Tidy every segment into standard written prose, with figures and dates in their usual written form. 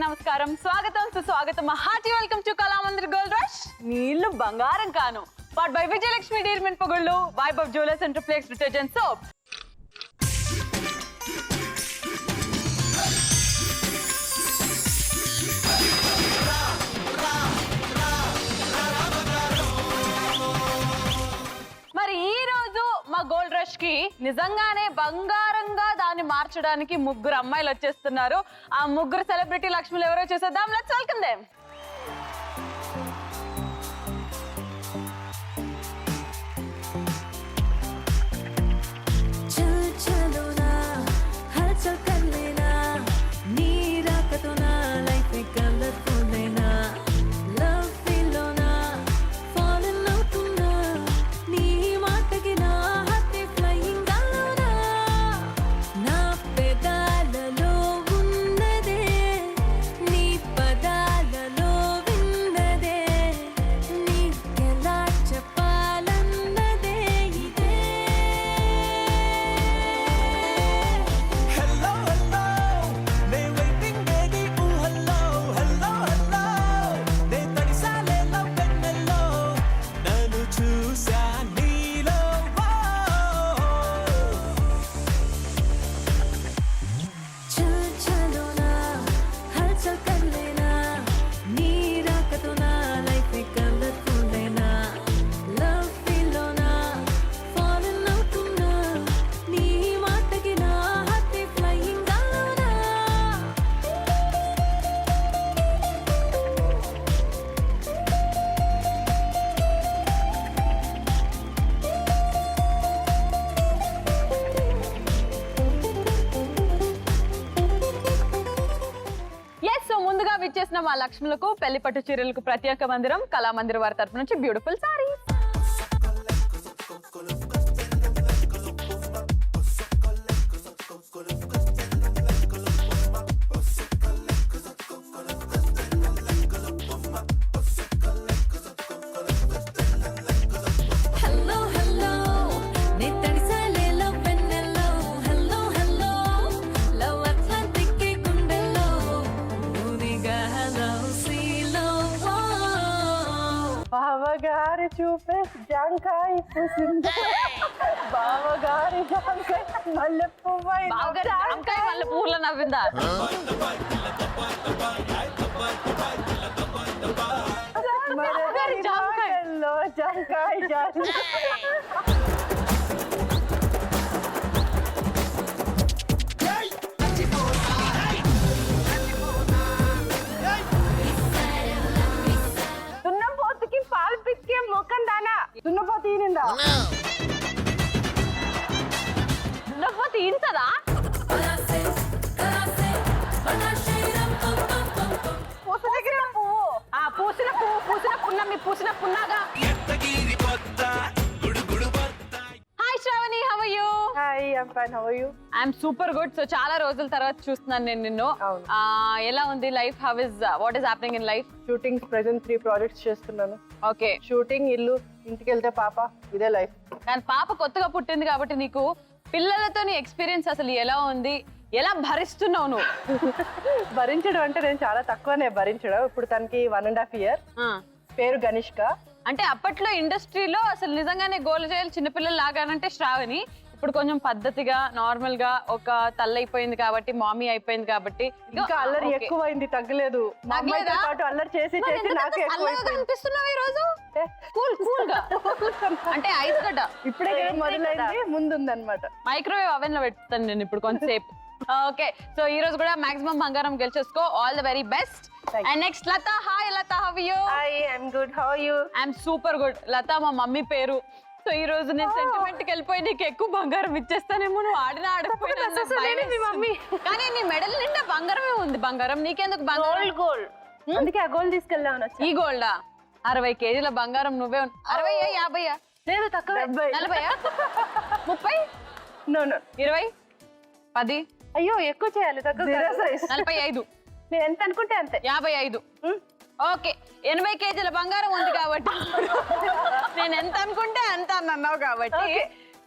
నమస్కారం, స్వాగతం సుస్వాగతం, hearty welcome to Kalamandir gold rush. నీళ్లు బంగారం కాను పాట్ బై విజయలక్ష్మి డీర్మెంట్ పొగళ్ళు, Vaibhav jewellers and triplex detergent soap. మరి ఈ రోజు మా గోల్డ్ రష్ కి నిజంగానే బంగారంగా దాన్ని మార్చడానికి ముగ్గురు అమ్మాయిలు వచ్చేస్తున్నారు. ఆ ముగ్గురు సెలబ్రిటీ లక్ష్ములు ఎవరో చూసేద్దాం. Let's welcome them. విచ్చేసిన మా లక్ష్ములకు పెళ్లి పట్టు చీరలకు ప్రత్యేక మందిరం కళామందిర్ వారి తరపు నుంచి బ్యూటిఫుల్ సారీ. బావగారి చూపే జాంకాయ పూసింది, బావగారి జాంకాయ మల్లె పువ్వై, జాంకాయ మల్లె పువ్వుల నవ్విందా? జాంకాయలో జాంకాయ జారి. పాలు పిక్కే మొక్కం దానా దున్నపోతు ఈనిందా? దున్నపోతు ఈనుతుందా? పూసిన దగ్గర పువ్వు, పూసిన పువ్వు, పూసిన పున్నమి, పూసిన పున్నాగా. Hi Shravani, how are you? Hi, I'm fine, how are you? I'm super good. So చాలా రోజుల తర్వాత చూస్తున్నాను నేను నిన్ను. ఎలా ఉంది life? How is what is happening in life? Shooting present 3 projects చేస్తున్నాను. ఓకే, షూటింగ్, ఇల్లు, ఇంటికి వెళ్తే పాప, ఇదే లైఫ్. కానీ పాప కొత్తగా పుట్టింది కాబట్టి నీకు పిల్లలతో నీ ఎక్స్పీరియన్స్ అసలు ఎలా ఉంది? ఎలా భరిస్తున్నావు నువ్వు? భరించడం అంటే నేను చాలా తక్కువనే భరించడం. ఇప్పుడు తనకి 1.5 years. పేరు గనిష్క. అంటే అప్పట్లో ఇండస్ట్రీలో అసలు నిజంగానే గోల్ చేయాలి చిన్నపిల్లలు లాగానంటే శ్రావణి. ఇప్పుడు కొంచెం పద్ధతిగా నార్మల్ గా ఒక తల్లైపోయింది కాబట్టి, మామీ అయిపోయింది కాబట్టి ఇంకా అల్లరి ఎక్కువైంది, తగ్గలేదు. పాటు అల్లరి చేసి చేసి నాకే అనిపిస్తున్నావు ఈ రోజు. కూల్ కూల్ గా అంటే ఐస్ గడ్డ ఇప్పుడే మొదలైంది, ముందుందన్నమాట. మైక్రోవేవ్ అవెన్ లో పెడతాను నేను ఇప్పుడు కొంతసేపు. ఓకే, సో ఈ రోజు కూడా మాక్సిమం బంగారం గెలిచేసుకో. All the very best. And next Latha. Hi Latha, how are you? Hi, I'm good, how are you? I'm super good. Latha మా మమ్మీ పేరు. సో ఈ రోజు నేను సెంటిమెంట్ కి వెళ్ళిపోయి నీకు ఎక్కువ బంగారం ఇచ్చేస్తానేమో, నువ్వు ఆడినా ఆడకపోయినా. కానీ నీ మెడల్ నిండా బంగారమే ఉంది. బంగారం నీకెందుకు? బంగారం గోల్డ్. అందుకే ఆ గోల్డ్ తీసుకెళ్దాం. ఈ గోల్డా? 60 kgల బంగారం నువ్వే. 60, 50? లేదు, తక్కువ. 40, 30, నో 20, 10. అయ్యో, ఎక్కువ చేయాలి, తక్కువ. 45. మీరు ఎంత అనుకుంటే అంతే. 55. ఓకే, 80 kgల బంగారం ఉంది కాబట్టి నేను ఎంత అనుకుంటే అంత అన్నావు కాబట్టి.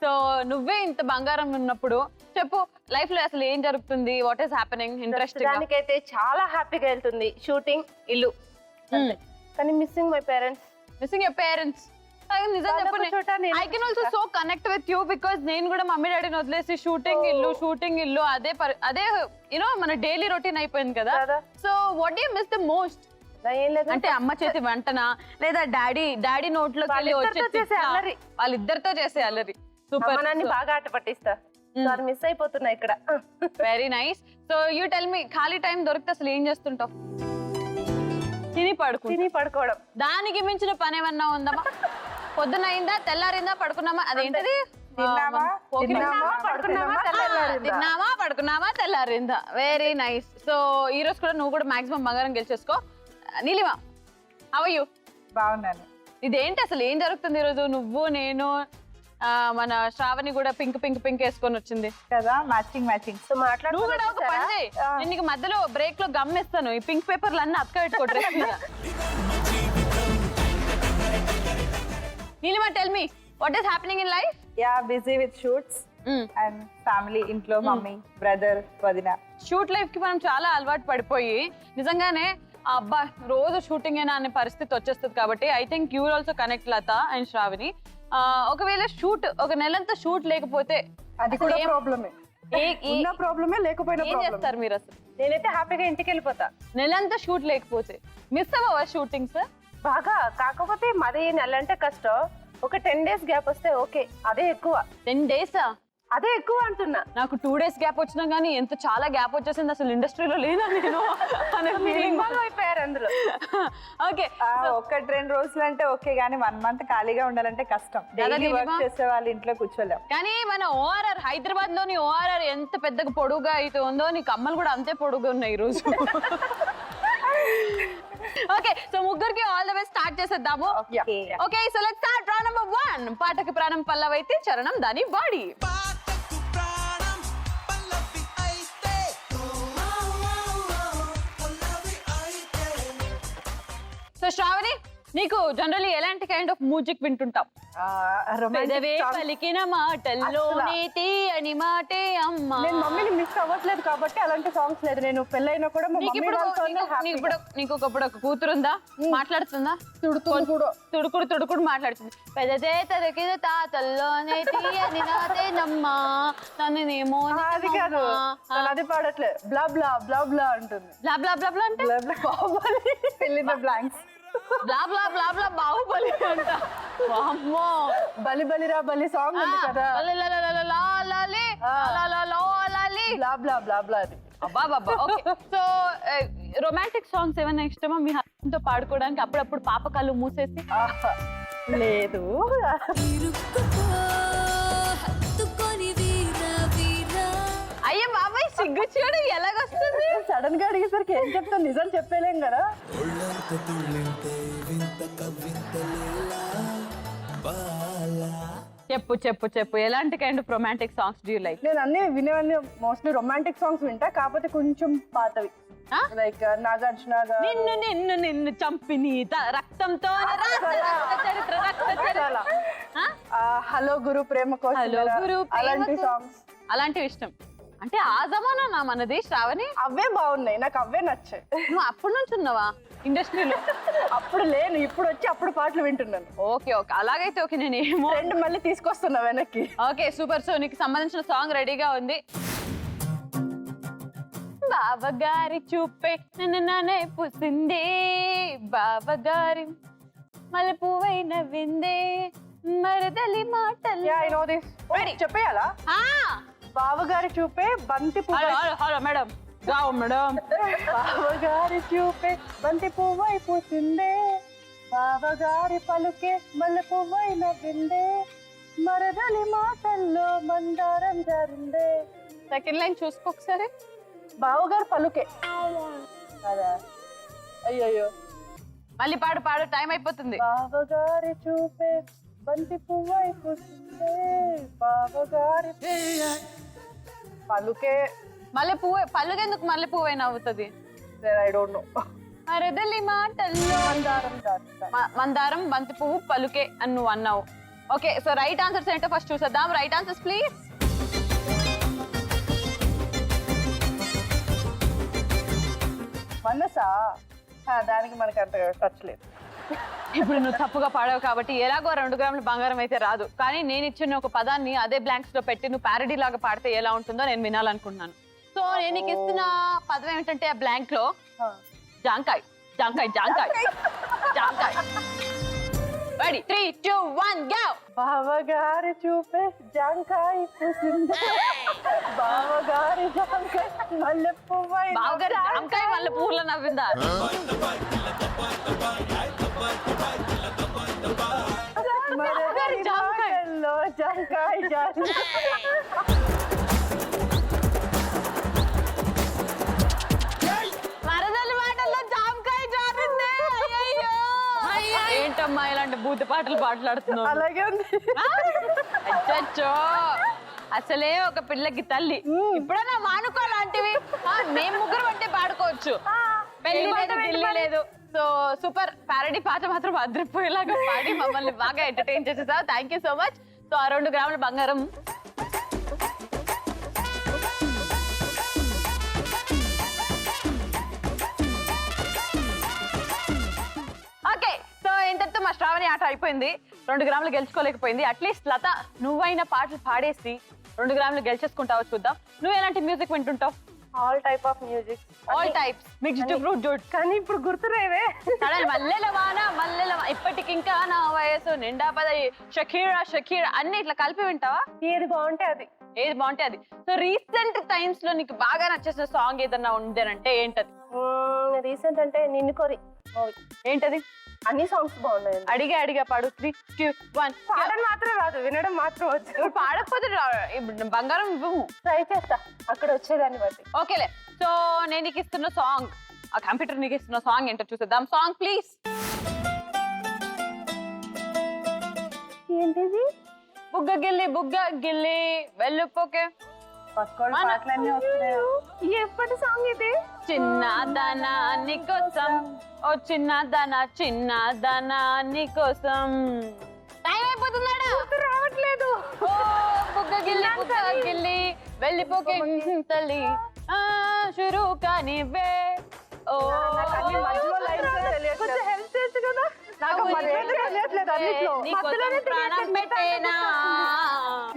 సో నువ్వే ఇంత బంగారం ఉన్నప్పుడు చెప్పు లైఫ్ లో అసలు ఏం జరుగుతుంది, వాట్ ఈస్ హ్యాపెనింగ్ ఇంట్రెస్టింగ్? దానికైతే చాలా హ్యాపీగా వెళ్తుంది. షూటింగ్, ఇల్లు, కానీ missing my parents. Missing your parents. నిజం చెప్పు, I can also so connect with you because నేను కూడా మమ్మీ డాడీని వదిలేసి షూటింగ్ ఇల్లు అదే యూనో మన డైలీ రొటీన్ అయిపోయింది కదా. So what do you miss the most? అంటే అమ్మ చేతి వంటనా లేదా డాడీ నోట్లోకి వెళ్ళి వచ్చే అల్లరి, వాళ్ళిద్దరితో చేసే అల్లరి. సూపర్, బాగా ఆట పట్టిస్తా. మిస్ అయిపోతున్నా ఇక్కడ. Very nice. So you tell me, ఖాళీ టైం దొరికితే అసలు ఏం చేస్తుంటావు? తిని పడుకోవడం. దానికి మించిన పని ఏమన్నా ఉందమ్మా? పొద్దున అయిందా, తెల్లారిందా, పడుకున్నామా, అదేంటిది? తిన్నామా పడుకున్నామా తెల్లారిందా. Very nice. సో ఈ రోజు కూడా నువ్వు కూడా మాక్సిమం బంగారం గెలిచేసుకో. Neelima, how are you? బాగున్నాను. ఇదేంటి అసలు ఏం జరుగుతుంది ఈరోజు? నువ్వు నేను మన శ్రావణి కూడా పింక్ వేసుకొని వచ్చింది కదా, మ్యాచింగ్. సో నువ్వు కూడా ఒక పని చేయి, నేను నీకు మధ్యలో బ్రేక్ లో గమ్ ఇస్తాను, ఈ పింక్ పేపర్లు అన్ని అతక పెట్టుకో డ్రెస్ మీద. Neelima, tell me what is happening in life? Yeah, busy with shoots and family. ఇంట్లో మమ్మీ, బ్రదర్, వదిన. షూట్ లైఫ్ కి మనం చాలా అలవాటు పడిపోయి నిజంగానే అబ్బా రోజు షూటింగ్ అయినా అనే పరిస్థితి వచ్చేస్తుంది. కాబట్టి I think you also connect Latha and Shravani. ఒకవేళ షూట్ ఒక నెలంతా షూట్ లేకపోతే అది కూడా ప్రాబ్లమే. ప్రాబ్లమే లేకపోయినా ఏం చేస్తారు మీరు అసలు? నేనైతే హ్యాపీగా ఇంటికి వెళ్ళిపోతా. నెలంతా షూట్ లేకపోతే మిస్ అవ్వవా షూటింగ్స్? బాగా. కాకపోతే మరి నెల అంటే కష్టం. ఒక 10 days గ్యాప్ వస్తే ఓకే, అదే ఎక్కువ. 10 days అదే ఎక్కువ అంటున్నా. నాకు 2 days గ్యాప్ వచ్చినా గానీ ఎంత చాలా గ్యాప్ వచ్చేసింది, అసలు ఇండస్ట్రీలో లేదా నేను అనే ఫీలింగ్ అయిపోయారు అందులో. ఓకే, 1-2 రోజులు అంటే ఓకే, కానీ 1 month ఖాళీగా ఉండాలంటే కష్టం. డైలీ వర్క్ చేసే వాళ్ళు ఇంట్లో కూర్చోలేం. కానీ మన ఓఆర్ఆర్, హైదరాబాద్ లోని ఓఆర్ఆర్ ఎంత పెద్దగా పొడుగా అయితే ఉందో, నీ కమ్మలు కూడా అంతే పొడుగా ఉన్నాయి ఈ రోజు. ఓకే, సో ముగ్గురికి ఆల్ ద వే స్టార్ట్ చేసేద్దాము. Okay, so let's start. Round number 1. పాటకి ప్రాణం పల్లవైతే చరణం దాని బాడీ. సో శ్రావణి, నీకు జనరల్లీ ఎలాంటి కైండ్ ఆఫ్ మ్యూజిక్ వింటుంటావు? పెదవే పలికిన మాటల్లోనే తీయని మాటే అమ్మ. నేను మమ్మీని మిస్ అవ్వట్లేదు కాబట్టి అలాంటి సాంగ్స్ లేదు. నేను పెళ్ళైనా కూడా నీకు ఒకప్పుడు ఒక కూతురుందా, మాట్లాడుతుందా? తుడుకుడు మాట్లాడుతుంది. పెదదే తరకిన తాతల్లోనే తీయని నాదేనమ్మా తననేమో. అది కాదు, అది పాడట్లేదు. బ్లా బ్లా బ్లా బ్లా అంటుంది. బ్లా బ్లా బ్లా బ్లా అంటే fill in the blanks. బ్లా బ్లా బ్లా బ్లా బాహుబలి అంట. వామ్మో, బలి బలిరా బలి సాంగ్ ఉంది కదా, బ్లా బ్లా బ్లా బ్లా అది. అబ్బా బాబా. ఓకే, సో రొమాంటిక్ సాంగ్స్ ఏమైనా ఇష్టమా మీ హస్బెండ్ తో పాడుకోవడానికి? అప్పుడప్పుడు పాప కళ్ళు మూసేసి. లేదు. అయ్యో బాబాయ్, సిగ్గు చూడు ఎలాగొస్తుంది. సడన్ గా అడిగేసరికి ఏం చెప్తాను, నిజం చెప్పలేం కదా. చెప్పు చెప్పు చెప్పు, ఎలాంటి kind of romantic songs do you like? నేను అన్ని వినేవన్నీ మోస్ట్లీ రొమాంటిక్ సాంగ్స్ వింటా, కాకపోతే కొంచెం పాతవి. లైక్ నాగార్జున నిన్ను చంపి నీ రక్తంతో హలో గురు ప్రేమ కోసం, అలాంటి సాంగ్స్, అలాంటివి ఇష్టం. అంటే ఆ జమానా మనది శ్రావణి, అవే బాగున్నాయి, నాకు అవే నచ్చాయి. నువ్వు అప్పటి నుంచి ఉన్నావా ఇండస్ట్రీలో? అప్పుడు లేను, ఇప్పుడు వచ్చి అప్పుడు పాటలు వింటున్నాను. ఓకే ఓకే, అలాగైతే ఓకే. నేను ఏమో మళ్ళీ తీసుకొస్తున్నా వెనక్కి. Okay super. సో నీకు సంబంధించిన సాంగ్ రెడీగా ఉంది. బావగారి చూపే నన్నే పూసిందే, బావగారి మళ్ళీ పువ్వైన విందే, మరదలి మాటలు. చెప్పేయాలా? బావగారి చూపే బంతి పువ్వు. Hello madam, madam. బావగారి చూపే బంతి పువ్వై పూసిందే, బావగారి పలుకే మల్లె పువ్వైన విందే, మరదలి మాటల్లో మందారం జారిందే. సెకండ్ లైన్ చూసుకో ఒకసారి. బావగారు పలుకే అదా? అయ్యో, మళ్ళీ పాడు పాడు, టైం అయిపోతుంది. బావగారి చూపే బంతి పువ్వై పూసిందే, బావగారి పలుకే మల్లె పువ్వు. పలుకెందుకు మల్లె పువ్వు అయినా అవుతుంది? I don't know. మరదలి మాటల్లో మందారం బంతి పువ్వు పలుకే అని నువ్వు అన్నావు. ఓకే, సో రైట్ ఆన్సర్స్ ఏంటో ఫస్ట్ చూసేద్దాం. Right answers please. మనసా దానికి మనకి అంత టచ్ లేదు. ఇప్పుడు నువ్వు తప్పుగా పాడావు కాబట్టి ఎలాగో 2 గ్రాముల బంగారం అయితే రాదు. కానీ నేను ఇచ్చిన ఒక పదాన్ని అదే బ్లాంక్స్ లో పెట్టి నువ్వు ప్యారడీ లాగా పాడితే ఎలా ఉంటుందో నేను వినాలనుకుంటున్నాను. సో నేను నీకు ఇస్తున్న పదం ఏమిటంటే ఆ బ్లాంక్ లో జాంకాయ్ జాంకాయ్ జాంకాయ్ జాంకాయ్. Ready 3, 2, 1 go. బావగారి చూపే జాంకాయ పూసింది, బావగారి జాంకాయ మల్లె పువ్వై బావగారి జాంకాయ మళ్ళీ పువ్వులో నవ్విందా? బావగారి జాంకాయ జాంకాయ జాంకాయ. వరదల మాటల్లో జాంకాయ జారింది. అయ్యయ్యో. ఏంటమ్మా ఇలాంటి బూతు పాటలు పాటలాడుతున్నావు? అలాగే ఉంది. అచ్చచ్చో, అసలే ఒక పిల్లకి తల్లి. ఇప్పుడన్నా మానుకోలాంటివి. మేము ముగ్గురు అంటే పాడుకోవచ్చు, పెళ్లి లేదు గిల్లి లేదు. సో సూపర్ ప్యారడీ పాట మాత్రం అదిరిపోయేలాగా పాడి మమ్మల్ని బాగా ఎంటర్టైన్ చేసేసావు. Thank you so much. So ఆ 2 గ్రాముల బంగారం ఓకే. సో ఇంతటితో మా శ్రావణి ఆట అయిపోయింది. 2 గ్రాములు గెలుచుకోలేకపోయింది. అట్లీస్ట్ లత నువ్వైనా పాటలు పాడేసి 2 గ్రాములు గెలిచేసుకుంటావు. చూద్దాం నువ్వు ఎలాంటి మ్యూజిక్ వింటుంటావు. All type of music, all types mixed fruit జూట్. కానీ ఇప్పుడు గుర్తులేవే. మల్లెల వాన మల్లెల ఇప్పటికింకా నా వయసు నిండా పదవి షకీరా షకీరా అన్ని ఇట్లా కలిపి వింటావా? ఏది బాగుంటే అది. ఏది బాగుంటే అది. సో రీసెంట్ టైమ్స్ లో నీకు బాగా నచ్చేసిన సాంగ్ ఏదన్నా ఉందేనంటే ఏంటది? రీసెంట్ అంటే నిన్ను కోరి. ఏంటది? అన్ని సాంగ్స్ బాగున్నాయి. అడిగా పాడు. 3, 2, 1. పాడడం మాత్రం రాదు, వినడం మాత్రం వచ్చు. ఇప్పుడు పాడకపోతే ఇప్పుడు బంగారం ఇవ్వము. ట్రై చేస్తా అక్కడ వచ్చేదాన్ని బట్టి. ఓకేలే. సో నేను నీకు ఇస్తున్న సాంగ్, ఆ కంప్యూటర్ నీకు ఇస్తున్న సాంగ్ ఏంటో చూసేద్దాం. Song please. ఏంటిది? బుగ్గ గిల్లి వెళ్ళిపోకే. పాటలన్నీ వస్తున్నాయి. ఎప్పటి సాంగ్ ఇది? చిన్నదానా నీకోసం, ఓ చిన్నదానా నీకోసం. టైం అయిపోతున్నాడా? రావట్లేదు. ఓ బుగ్గ గిల్లి వెళ్ళిపోకే తల్లి, షురూ కానివే. ఓ కొంచెం హెల్ప్ చేయొచ్చు కదా. నాకు మరేది తెలియట్లేదు అన్నిట్లో. నీకోసం ప్రాణం పెట్టేనా.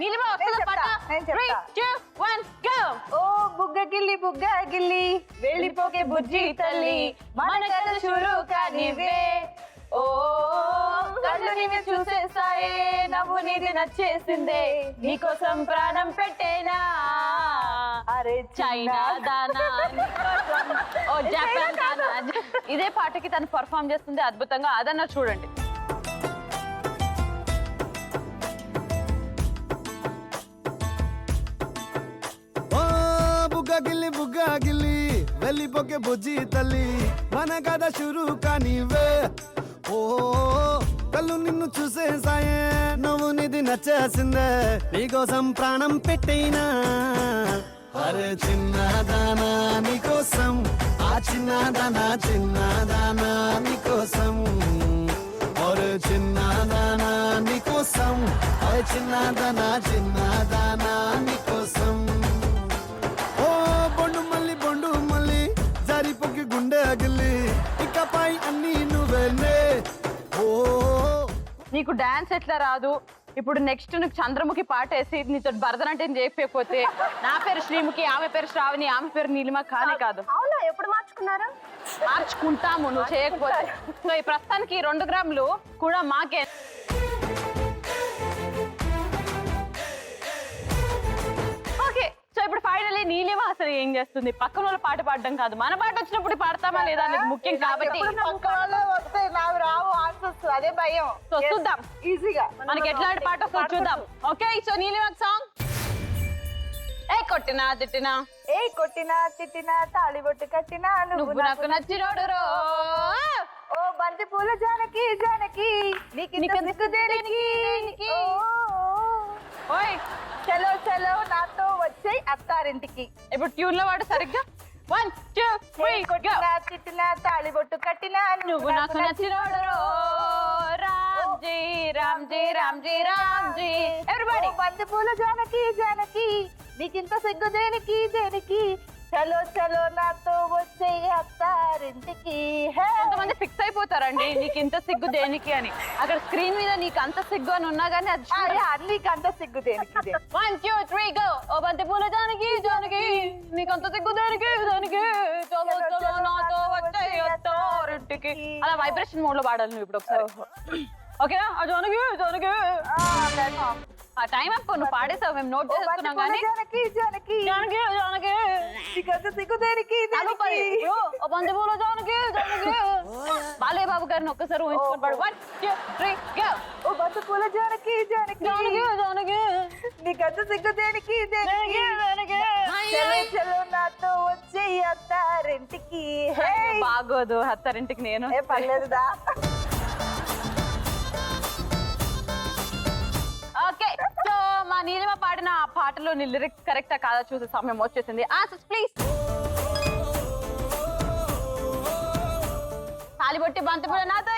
నీలిమా వస్తుందా పాట? నేను చెప్తా. 3, 2, 1 గో. ఓ బుగ్గ గిల్లి వెళ్ళిపోకే బుజ్జి తల్లి, మన కథ షురూ కానివే. ఓ కళ్ళు నీవి చూసేసాయే, నవ్వు నీది నచ్చేసిందే, నీకోసం ప్రాణం పెట్టేనా. అరే చైనా దానా నీకోసం, ఓ జపాన్ దానా. ఇదే పాటకి తను పర్ఫామ్ చేస్తుంది అద్భుతంగా. అదన్నా చూడండి. బుగ్గ గిల్లి వెళ్ళిపోకే బుజ్జి తల్లి, మన కథ షురూ కానివే. ఓ కళ్ళు నిన్ను చూసేసాయే, నువ్వు నిధి నచ్చేసిందే, నీకోసం ప్రాణం పెట్టైనా. అరే చిన్నదానా నీకోసం, ఆ చిన్నదానా నీకోసం. ఒరే చిన్నదానా నీకోసం, ఆ చిన్నదానా నీకోసం. బొండు మళ్ళీ జారిపోకి గుండె గిల్లి, ఇకపై అన్ని నువ్వేనే. ఓ నీకు డాన్స్ ఎట్లా రాదు? ఇప్పుడు నెక్స్ట్ నీకు చంద్రముఖి పాట వేసి నీతో భరతనాట్యం చేయకపోతే నా పేరు శ్రీముఖి, ఆమె పేరు శ్రావణి, ఆమె పేరు నీలిమ కానే కాదు. అవునా? ఎప్పుడు మార్చుకున్నారా? మార్చుకుంటాము నువ్వు చేయకపోతే. సో ఈ ప్రస్తుతానికి 2 గ్రాములు కూడా మాకే. ఓకే. సో ఇప్పుడు ఫైనల్లీ నీలిమ అసలు ఏం చేస్తుంది? పక్కన వాళ్ళ పాట పాడడం కాదు, మన పాట వచ్చినప్పుడు పాడతామా లేదా అనేది ముఖ్యం కాబట్టి వస్తాయి, నాకు రావు ఆన్సర్స్, అదే భయం. సో చూద్దాం ఈజీగా మనకి ఎట్లాంటి పాట వస్తుందో చూద్దాం. ఓకే. So Neelima song. ఏ కొట్టినా తిట్టినా, ఏ కొట్టినా తిట్టినా తాళిబొట్టు కట్టినా నువ్వు నాకు నచ్చినోడు రో. ఓ బంతి పూల జానకి నీకు సిగ్గు దేనికి. ఓయ్ చలో చలో నాతో వచ్చే అత్తారింటికి. ఇప్పుడు ట్యూన్ లో వాడు సరిగ్గా. 1, 2, 3 కొట్టినా తిట్టినా తాళిబొట్టు కట్టినా నువ్వు నాకు నచ్చినోడు రో. రామ్జీ రామ్జీ రామ్జీ రామ్జీ. ఎవ్రీబడి. బంతి పూల జానకి నీకింత సిగ్గు దేనికి. చలో చలో నాతో వచ్చే అత్తారింటికి. కొంతమంది ఫిక్స్ అయిపోతారండి నీకు ఇంత సిగ్గు దేనికి అని. అక్కడ స్క్రీన్ మీద నీకు అంత సిగ్గు అని ఉన్నా కానీ అది నీకు అంత సిగ్గు దేనికి? 1 2 3 గో. ఓ బంతి పూల జానకి జానకి నీకు అంత సిగ్గు దేనికి దానికి. చలో చలో నాతో వచ్చే అత్తారింటికి. అలా వైబ్రేషన్ మోడ్ లో పాడాలి నువ్వు ఇప్పుడు ఒకసారి. ఓకేనా? జానకి జానకి. ఆ టైం అప్ నువ్వు పాడేసావు, మేము నోట్ చేసుకున్నాం కానీ. జానకి జానకి జానకి జానకి నీకు అంత సిగ్గు దేనికి? ఓ బంతి పూల జానకి జానకి. బాలయ్య బాబు గారిని ఒక్కసారి ఊహించుకొని పాడు. 1 2 3 గో. ఓ బంతి పూల జానకి జానకి జానకి జానకి నీకు అంత సిగ్గు దేనికి? జానకి జానకి. చలో చలో నాతో వచ్చే అత్తారింటికి. బాగోదు అత్తారింటికి నేను. ఏ పర్లేదుదా. ఓకే, సో మా నీలిమ పాడిన ఆ పాటలో లిరిక్స్ కరెక్టా కాదా చూసే సమయం వచ్చేసింది. Answers please. తాలిబొట్టి బంతిపూల నాతో.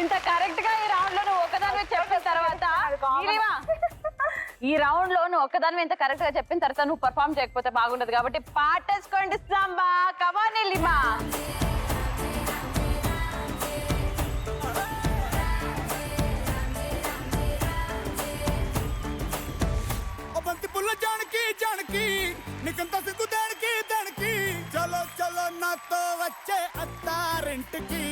ఇంత కరెక్ట్ గా ఈ రౌండ్ లో నువ్వు ఒకదాని చెప్పిన తర్వాత నీలిమ, ఈ రౌండ్ లో నువ్వు ఒక్కదాని ఇంత కరెక్ట్ గా చెప్పిన తర్వాత నువ్వు పర్ఫామ్ చేయకపోతే బాగుండదు కాబట్టి పాటేసుకోండి సాంబా. కమా నీలిమ. బంతి పుల్ల జానకి జానకి నీకంత సిగ్గు దానికి దానికి. చలో చలో నాతో వచ్చే అత్తారింటికి.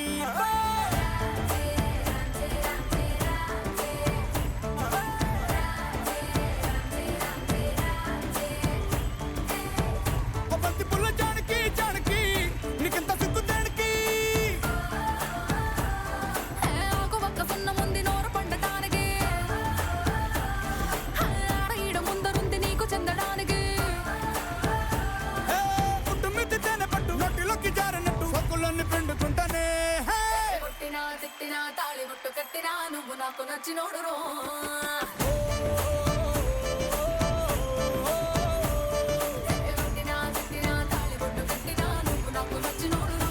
బంతి పుల్ల జానకి జానకి నీకంత సిగ్గు దానికి. పిండుకుంటానే తిట్టినా తాళి బుట్టు కట్టినా నువ్వు నాకు నచ్చినోడు రో. తిట్టినా తాళి బుట్టు కట్టినా నువ్వు నాకు నచ్చినోడు రో.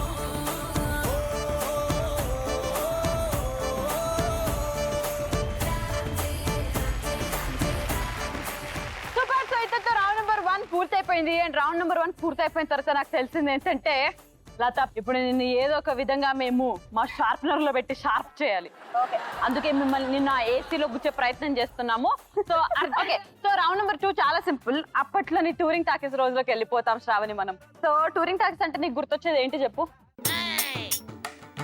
సూపర్. సో ఇతరుతో రౌండ్ నెంబర్ 1 పూర్తయిపోయింది. అండ్ రౌండ్ నెంబర్ 1 పూర్తయిపోయిన తర్వాత నాకు తెలిసింది ఏంటంటే లత, ఇప్పుడు నిన్ను ఏదో ఒక విధంగా మేము మా షార్ప్నర్ లో పెట్టి షార్ప్ చేయాలి. అందుకే మిమ్మల్ని నిన్న ఏసీలో గుచ్చే ప్రయత్నం చేస్తున్నాము. So okay, so round number 2 చాలా సింపుల్. అప్పట్లో నీ టూరింగ్ టాకీస్ రోజులోకి వెళ్ళిపోతాం శ్రావణి మనం. సో టూరింగ్ టాకీస్ అంటే నీకు గుర్తొచ్చేది ఏంటి చెప్పు?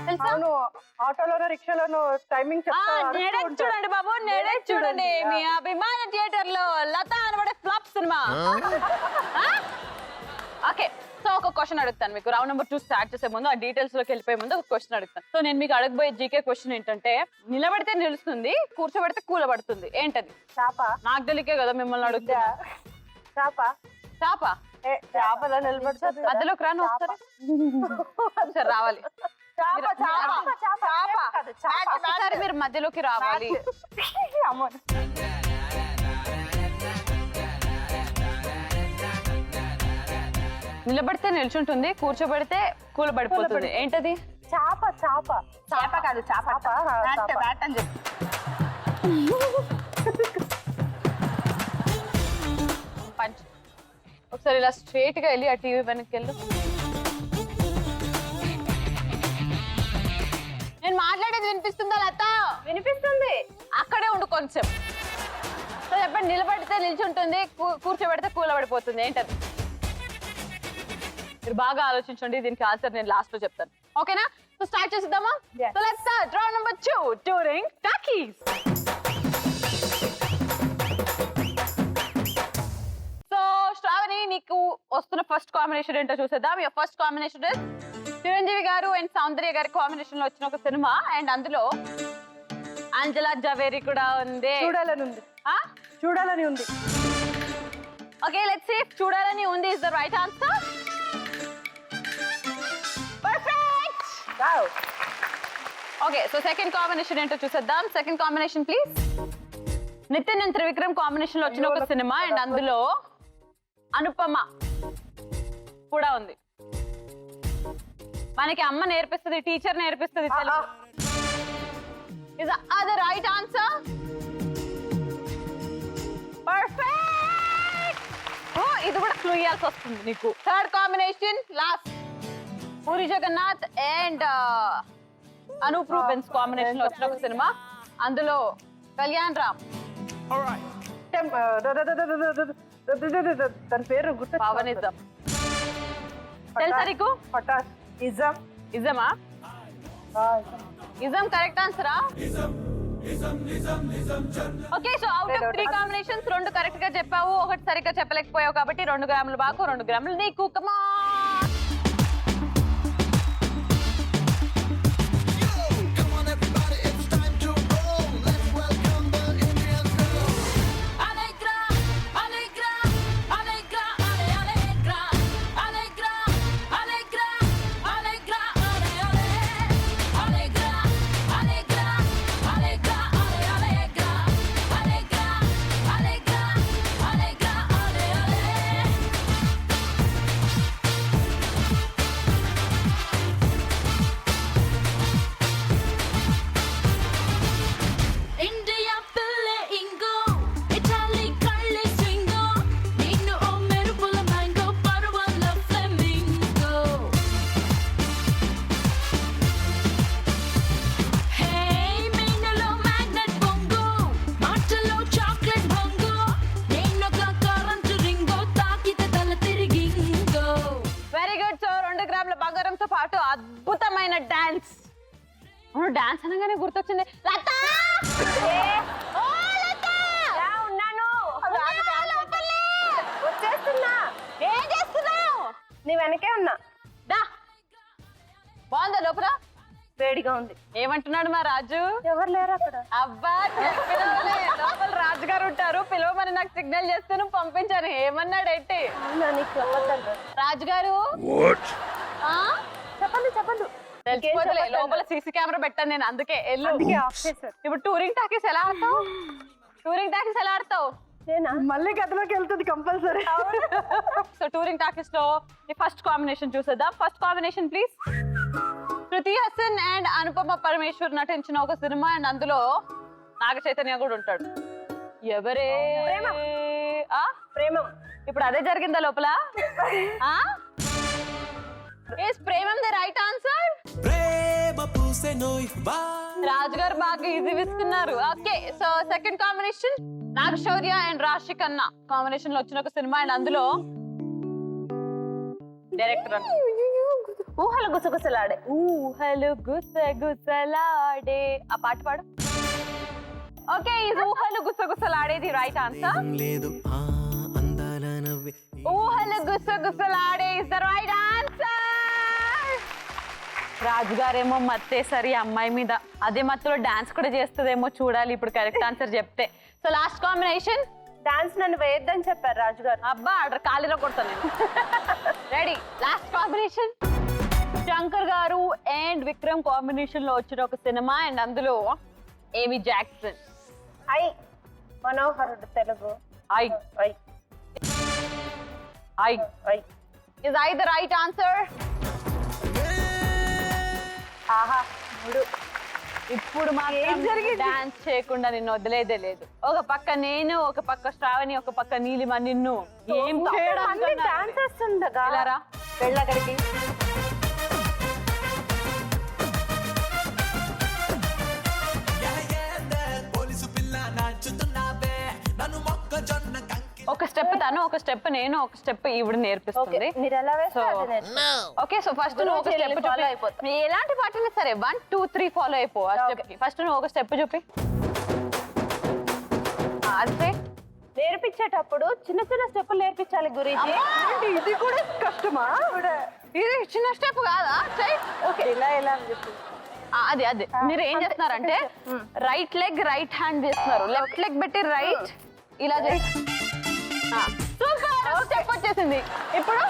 తెలుసా? అవును, ఆటోలోనో రిక్షాలోనో టైమింగ్ చూడండి బాబు, నేడే చూడండి మీ అభిమాన థియేటర్ లో లత అనబడే ఫ్లాప్ సినిమా. ఓకే, సో ఒక క్వశ్చన్ అడుగుతాను మీకు. రౌండ్ నెంబర్ 2 స్టార్ట్ చేసే ముందు, ఆ డీటెయిల్స్ లోకి వెళ్ళిపోయే ముందు ఒక క్వశ్చన్ అడుగుతాను. సో నేను మీకు అడగబోయే జీకే క్వశ్చన్ ఏంటంటే, నిలబడితే నిలుస్తుంది, కూర్చోబెడితే కూలబడుతుంది, ఏంటది? చాప. నాకు తెలియకే కదా మిమ్మల్ని అడుగుతా. చాప. చాప. చాపలో నిలబడుతుంది. మధ్యలోకి రాను ఒకసారి. సరే రావాలి. ఒకసారి మీరు మధ్యలోకి రావాలి. నిలబడితే నిల్చుంటుంది, కూర్చోబెడితే కూలబడిపోతుంది, ఏంటది? చాప. చాప. చాప కాదు, చాప. బ్యాట్ అని చెప్పు. పంచ్. ఒకసారి ఇలా స్ట్రైట్ గా వెళ్ళి ఆ టీవీ వెనక్కి వెళ్ళు. నేను మాట్లాడేది వినిపిస్తుందా లత? వినిపిస్తుంది. అక్కడే ఉండు కొంచెం. సో చెప్పండి, నిలబడితే నిల్చుంటుంది, కూర్చోబెడితే కూలబడిపోతుంది, ఏంటది? మీరు బాగా ఆలోచించండి, దీనికి ఆన్సర్ నేను లాస్ట్ లో చెప్తాను. ఓకేనా? సో స్టార్ట్ చేసిద్దామా? So let's start round number 2, touring talkies. So Shravani, నీకు వస్తున్న ఫస్ట్ కాంబినేషన్ ఏంటో చూసేద్దాం. Your first combination is Chiranjeevi garu and సౌందర్య గారి కాంబినేషన్ లో వచ్చిన ఒక సినిమా, అండ్ అందులో అంజలా జవేరి కూడా ఉంది. చూడాలని ఉంది. Okay, let's see. చూడాలని ఉంది is the right answer. Perfect. Okay, so second combination ఏంటో చూసేద్దాం. Second combination please. Nithin and Trivikram combination లో వచ్చిన ఒక సినిమా, అండ్ అందులో అనుపమ కూడా ఉంది. మనకి అమ్మ నేర్పిస్తుంది, టీచర్ నేర్పిస్తుంది Telugu. Is the right answer. Perfect. Oh, ఇది కూడా క్లూ ఇవ్వాల్సి వస్తుంది నీకు. Third combination last. Puri Jagannadh and Anoop Rubens combination లో వచ్చిన ఒక సినిమా, అందులో కళ్యాణ్ రామ్, దాని పేరు గుర్తు పవన్ ఇజం. తెలుసా నీకు? పటాస్ ఇజం. ఇజమా? ఇజం కరెక్ట్ ఆన్సరా? Okay, so out of 3 combinations 2 correct గా చెప్పావు, ఒకటి సరిగ్గా చెప్పలేకపోయావు కాబట్టి 2 గ్రాములు బాకు, 2 గ్రాములు నీకు. కమా Alegra, alegra, alegra, alegra, alegra, alegra, alegra, alegra, alegra, alegra, alegra, alegra, alegra, alegra, India pille ingo, Italy kalle swingo, Ninu o merupula mango, Parvala flamingo. Hey, Minalo magnet bongo, Matalo chocolate bongo, Ninu ka current ringo, Takita tala tirigingo. Very good. So 2 గ్రాముల బంగారంతో పాటు అద్భుతమైన dance. Dance అనగానే గుర్తొచ్చింది లత. ఓ లత! ఉన్నాను లోపలే. వచ్చేస్తున్నా. ఏం చేస్తున్నావు? నీ వెనకే ఉన్నా. దా. బాగుందా లోపల? వేడిగా ఉంది. ఏమంటున్నాడు మా రాజు? ఎవరు లేరు అక్కడ. అబ్బా చెప్పినవులే, లోపల రాజు గారు ఉంటారు, పిలవమని నాకు సిగ్నల్ చేస్తే నువ్వు పంపించాను. ఏమన్నాడైతే అవునా, నీకు చెప్పొద్దంట. రాజు గారు ఆ? చెప్పండి చెప్పండి. తెలిసిపోతులే, లోపల సీసీ కెమెరా పెట్టాను నేను, అందుకే ఎల్లు. ఆఫ్ చేశారు. ఇప్పుడు టూరింగ్ టాకీస్ ఎలా ఆడతావు? టూరింగ్ టాకీస్ ఎలా ఆడతావు? మళ్ళీ గదిలోకి వెళ్తుంది కంపల్సరీ. సో టూరింగ్ టాకీస్ లో ఫస్ట్ కాంబినేషన్ చూసేద్దాం. First combination please. Shruti Haasan and Anupama Parameshwar నటించిన ఒక సినిమా, అండ్ అందులో నాగ చైతన్య కూడా ఉంటాడు. ఎవరే? ఆ? ప్రేమం. ఇప్పుడు అదే జరిగిందా లోపల? Is Premam the right answer? ప్రేమ పూసే నోయ్ బా రాజు గారు బాగా ఈజీ ఇస్తున్నారు. Okay, so second combination Naga Shaurya and Raashi Khanna combination లో వచ్చిన ఒక సినిమా, అండ్ అందులో డైరెక్టర్ ఊహలు గుసగుసలాడే. ఊహలు గుసగుసలాడే, ఆ పాట పాడు. ఓకే, ఇది ఊహలు గుసగుసలాడేది రైట్ ఆన్సర్. లేదు ఆ అందాల నవ్వే ఊహలు గుసగుసలాడే ఇస్ ద రైట్ ఆన్సర్. రాజుగారేమో మత్తేసరి అమ్మాయి మీద, అదే మత్తులో డాన్స్ కూడా చేస్తుందేమో, చూడాలి ఇప్పుడు కరెక్ట్ ఆన్సర్ చెప్తే. సో లాస్ట్ కాంబినేషన్ డాన్స్ నన్ను వేయొద్దని చెప్పారు రాజు గారు. అబ్బా ఆర్డర్ ఖాళీలో కొడతాను నేను. రెడీ, లాస్ట్ కాంబినేషన్ శంకర్ గారు అండ్ విక్రమ్ కాంబినేషన్ లో వచ్చిన ఒక సినిమా, అండ్ అందులో ఏమి జాక్సన్. ఐ మనోహరుడు Telugu. I I I I is I the right answer? ఆహా మూడు. ఇప్పుడు మాత్రం డాన్స్ చేయకుండా నిన్ను వదిలేదే లేదు. ఒక పక్క నేను, ఒక పక్క శ్రావణి, ఒక పక్క నీలిమ. నిన్ను ఏం డాన్స్ వస్తుందగా. వెళ్ళారా వెళ్ళక్కడికి. పోలీసు పిల్ల నాచుతున్నావే నన్ను మొక్కజొన్న ఒక స్టెప్ తను, ఒక స్టెప్ నేను, ఒక స్టెప్ ఈవిడ నేర్పిస్తుంది. మీరు ఎలా వేస్తే So, అది నేర్చుకో. ఓకే, సో ఫస్ట్ నువ్వు ఒక స్టెప్ follow చూపి. అయిపోతా. ఎలాంటి పాటైనా సరే 1 2 3 ఫాలో అయిపో ఆ స్టెప్ కి. ఫస్ట్ నువ్వు ఒక స్టెప్ చూపి. అదే నేర్పించేటప్పుడు చిన్న చిన్న స్టెప్పులు నేర్పించాలి గురించి. ఇది కూడా కష్టమా? ఇది చిన్న స్టెప్ కాదా? ఓకే, ఇలా ఎలా అని చెప్పి. అది అదే మీరు ఏం చేస్తున్నారంటే రైట్ లెగ్ రైట్ హ్యాండ్ చేస్తున్నారు, లెఫ్ట్ లెగ్ పెట్టి రైట్ ఇలా చేసి స్టెప్ వచ్చేసింది. ఇప్పుడు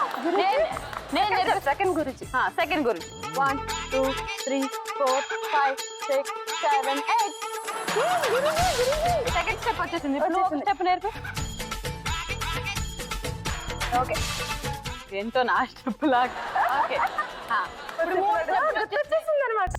నేను సెకండ్ గురించి. సెకండ్ గురించి 1 2 3 4 5 6 7 8 సెకండ్ స్టెప్ వచ్చేసింది. ఇప్పుడు ఒక స్టెప్ నేర్పి. ఓకే, ఎంతో నా స్టెప్ లాగా. ఓకే, వచ్చేసింది అనమాట.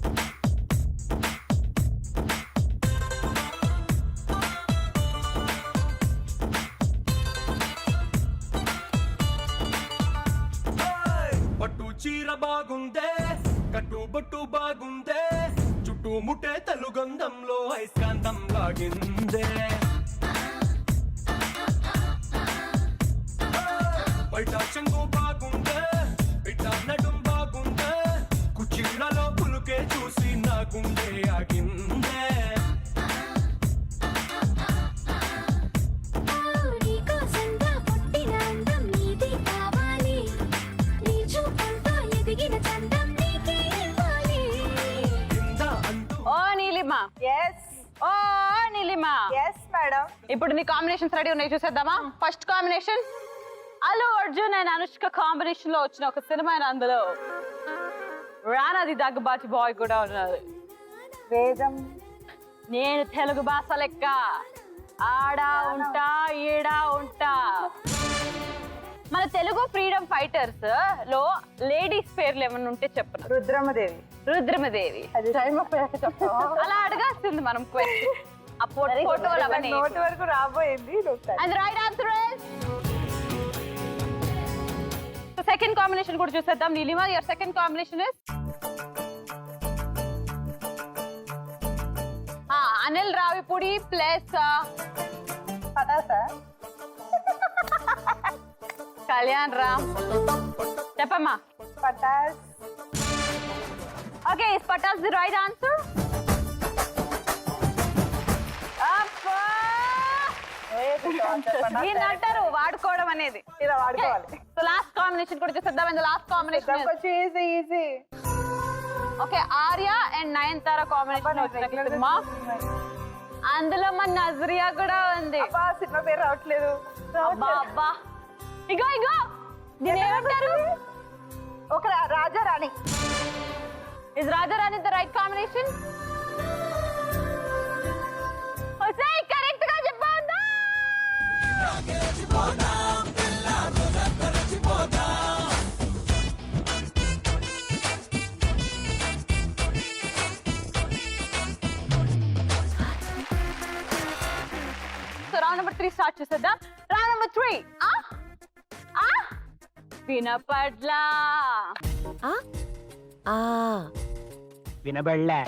చీర బాగుందే కట్టుబొట్టు బాగుందే చుట్టూ ముట్టే తెలుగంధంలో ఐస్కాంతం లాగిందే బయట చెంగు బాగుందే బిడ్డ నడుం బాగుందే కుచ్చిళ్ళలో పులుకే చూసి నా గుండె ఆగిందే నీకోసంగా పుట్టిన అందం నీది కావాలి నీ చూపులతో ఎదిగిన చందం నీకే ఇవ్వాలి కింద అంటూ ఓ నీలిమా ఎస్ ఓ నీలిమా ఎస్ మేడం. ఇప్పుడు నీ కాంబినేషన్స్ రెడీ ఉన్నాయి చూసేద్దామా first combination Allu Arjun and Anushka combination లో వచ్చిన ఒక సినిమా అందులో రానాది దగ్గుబాటి బాయ్ కూడా ఉన్నారు వేదం నేను తెలుగు భాష లెక్క ఆడా ఉంటా ఈడా ఉంటా మన తెలుగు ఫ్రీడమ్ ఫైటర్స్ లో లేడీస్ పేర్లు ఏమన్నా ఉంటే చెప్పను రుద్రమదేవి. రుద్రమదేవి అది టైం అయ్యాక చెప్తావా? అలా అడగాల్సింది మనం question. ఆ ఫోటోలు అవన్నీ నోటి వరకు రాబోయింది. And the right answer is second combination కూడా చూసేద్దాం Neelima your second combination is Anil Ravipudi plus పటాసా కళ్యాణ్ రామ్ చెప్పమ్మా Pataas. Okay is Pataas the right answer దీన్ని అంటారు వాడుకోవడం అనేది ఇలా వాడుకోవాలి. సో లాస్ట్ కాంబినేషన్ కూడా చూసేద్దాం అండ్ లాస్ట్ కాంబినేషన్ కొంచెం easy easy. Okay Arya and Nayanthara combination వచ్చిన సినిమా అందులో మన నజరియా కూడా ఉంది అబ్బా సినిమా పేరు రావట్లేదు. అబ్బా అబ్బా ఇగో ఇగో దీన్ని ఏమంటారు ఒక Raja Rani. Is Raja Rani the right combination correct గా చెప్పండి సో రౌండ్ నెంబర్ 3 స్టార్ట్ చేసేద్దాం రౌండ్ నెంబర్ 3 వినపడ్లా వినబడలే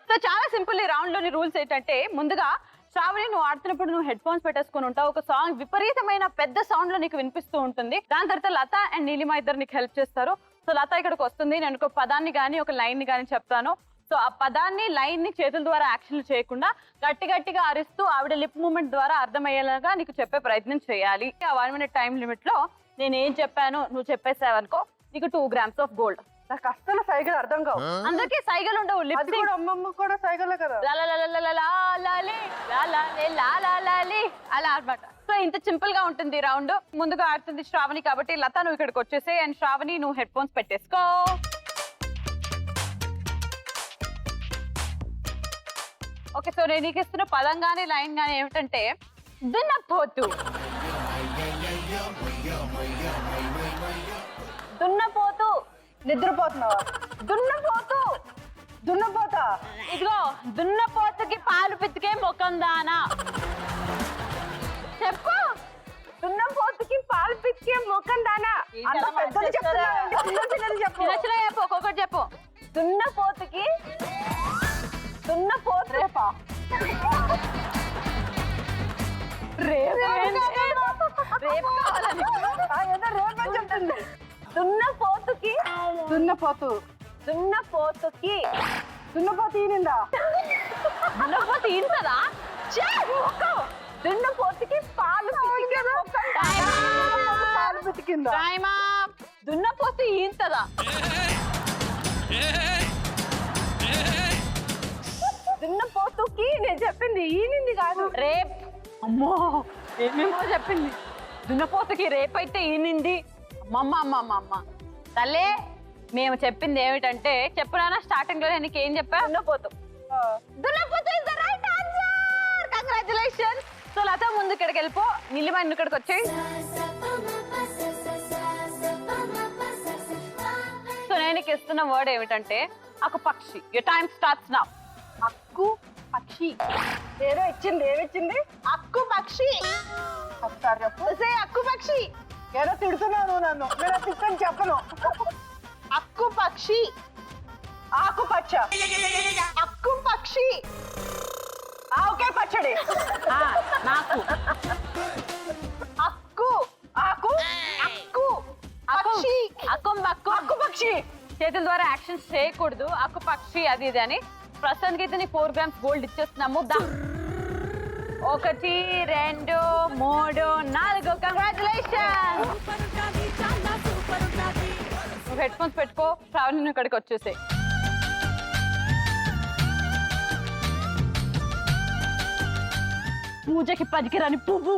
సో చాలా సింపుల్ ఈ రౌండ్ లోని రూల్స్ ఏంటంటే ముందుగా శ్రావణి నువ్వు ఆడుతున్నప్పుడు నువ్వు హెడ్ ఫోన్స్ పెట్టేసుకుని ఉంటావు ఒక సాంగ్ విపరీతమైన పెద్ద సౌండ్ లో నీకు వినిపిస్తూ ఉంటుంది దాని తర్వాత లత అండ్ నీలిమా ఇద్దరు నీకు హెల్ప్ చేస్తారు సో లత ఇక్కడికి వస్తుంది నేను ఒక పదాన్ని కానీ ఒక లైన్ ని కానీ చెప్తాను సో ఆ పదాన్ని లైన్ ని చేతుల ద్వారా యాక్షన్లు చేయకుండా గట్టి గట్టిగా అరిస్తూ ఆవిడ లిప్ మూమెంట్ ద్వారా అర్థమయ్యేలాగా నీకు చెప్పే ప్రయత్నం చేయాలి ఆ 1 minute టైం లిమిట్ లో నేను ఏం చెప్పాను నువ్వు చెప్పేసావనుకో నీకు 2 grams ఆఫ్ గోల్డ్ నాకు అస్సలు సైకిల్ అర్థం కావు. అందరికీ సైగలు ఉండవు అది లిప్ కూడా అమ్మమ్మ కూడా సైకిలే కదా. అలా అన్నమాట సో ఇంత సింపుల్ గా ఉంటుంది రౌండ్ ముందుగా ఆడుతుంది శ్రావణి కాబట్టి లత నువ్వు ఇక్కడికి వచ్చేసే అండ్ శ్రావణి నువ్వు హెడ్ ఫోన్స్ పెట్టేసుకో ఓకే సో నేను నీకు ఇస్తున్న పదం గానీ లైన్ గానీ ఏమిటంటే దున్నపోతు దున్నపోతు నిద్రపోతున్నావా? దున్నపోతు దున్నపోతా. ఇదిగో దున్నపోతుకి పాలు పితికే ముఖం దానా చెప్పు దున్నపోతుకి పాలు పితికే ముఖం దానా. అంత పెద్దలు చెప్తున్నారండి, చిన్న పిల్లలు చెప్పు. నచ్చిన చెప్పు ఒక్కొక్కటి చెప్పు దున్నపోతుకి దున్నపోతు రేపా? రేపు రేపు కావాలని ఏదో రోజు అని చెప్తుంది. దున్నపోతుకి దున్నపోతు. దున్నపోతుకి దున్నపోతు ఈనిందా? దున్నపోతు ఇంతదా దున్నపోతుకి పాలు పితికే ముఖం దానా. పాలు పితికిందా? Time up. దున్నపోతు ఇంతదా దున్నపోతుకి నేను చెప్పింది ఈనింది కాదు. రేప్ అమ్మో ఏమేమో చెప్పింది దున్నపోతుకి రేపైతే ఈనింది అమ్మ తల్లే మేము చెప్పింది ఏమిటంటే చెప్పునా స్టార్టింగ్ లో నీకు ఏం చెప్పా దున్నపోతు దున్నపోతు is the right answer congratulations so Latha ముందు ఇక్కడికి వెళ్ళిపో నీలిమా ఇక్కడికి వచ్చేయి సో నేను నీకు ఇస్తున్న వర్డ్ ఏమిటంటే ఒక పక్షి యువర్ టైం స్టార్ట్స్ నౌ అక్కు పక్షి. ఏదో ఇచ్చింది. ఏమిచ్చింది? అక్కు పక్షి ఒకసారి చెప్పు. అక్కు పక్షి ఏదో తిడుతున్నాను నన్ను, నేను తిట్టని చెప్పను. అక్కు పక్షి. ఆకుపచ్చ. అక్కు పక్షి. ఆవకాయ పచ్చడి. నాకు అక్కు. ఆకు అక్కు పక్షి. అక్కు పక్షి చేతుల ద్వారా యాక్షన్స్ చేయకూడదు. అక్కు పక్షి అది ఇది అని. ప్రస్తుతానికి అయితే నీ 4 grams గోల్డ్ ఇచ్చేస్తున్నాము. 1 2 3 4 కంగ్రాచులేషన్. నువ్వు హెడ్ ఫోన్స్ పెట్టుకో. శ్రావణి నువ్వు ఇక్కడికి వచ్చేసే. పూజకి పనికిరాని పువ్వు.